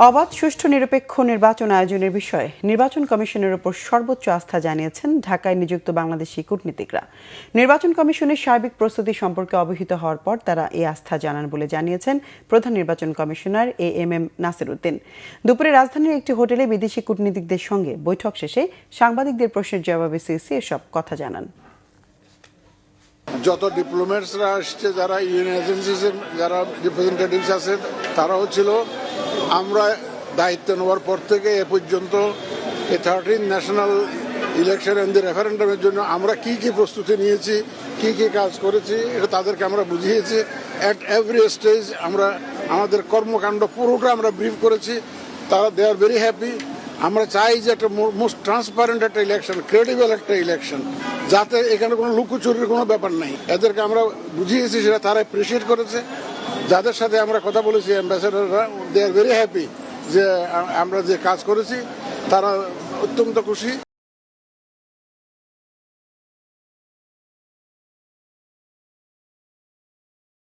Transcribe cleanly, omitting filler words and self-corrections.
অবাধ, সুষ্ঠু, নিরপেক্ষ নির্বাচন আয়োজনের বিষয়ে নির্বাচন কমিশনের উপর সর্বোচ্চ আস্থা জানিয়েছেন ঢাকায় নিযুক্ত বাংলাদেশি কূটনীতিকরা। নির্বাচন কমিশনের সার্বিক প্রস্তুতি সম্পর্কে অবহিত হওয়ার পর তারা এই আস্থা জানান বলে জানিয়েছেন প্রধান নির্বাচন কমিশনার এএমএম নাসির উদ্দিন। দুপুরে রাজধানীর একটি হোটেলে বিদেশি কূটনীতিকদের সঙ্গে বৈঠক শেষে সাংবাদিকদের প্রশ্নের জবাবে সিসি এসব কথা জানান। যত ডিপ্লোম্যাটসরা আসছে, যারা ইউএন এজেন্সিসের যারা রিপ্রেজেন্টেটিভস আছে, তারাও ছিল। আমরা দায়িত্ব নেওয়ার পর থেকে এ পর্যন্ত এই 13 ন্যাশনাল ইলেকশন এন্ড রেফারেন্ডামের জন্য আমরা কি কি প্রস্তুতি নিয়েছি, কি কি কাজ করেছি, এটা তাদেরকে আমরা বুঝিয়েছি। অ্যাট এভরি স্টেজ আমরা আমাদের কর্মকাণ্ড পুরোটা আমরা ব্রিফ করেছি। তারা দে আর ভেরি হ্যাপি। আমরা চাই যে একটা মোস্ট ট্রান্সপারেন্ট একটা ইলেকশন, ক্রেডিবল একটা ইলেকশন, যাতে এখানে কোনো লুকোচুরির কোনো ব্যাপার নাই। এদেরকে আমরা বুঝিয়েছি, সেটা তারা অ্যাপ্রিসিয়েট করেছে। যাদের সাথে আমরা কথা বলেছি, অ্যাম্বাসেডাররা, দে আর ভেরি হ্যাপি যে আমরা যে কাজ করেছি, তারা অত্যন্ত খুশি।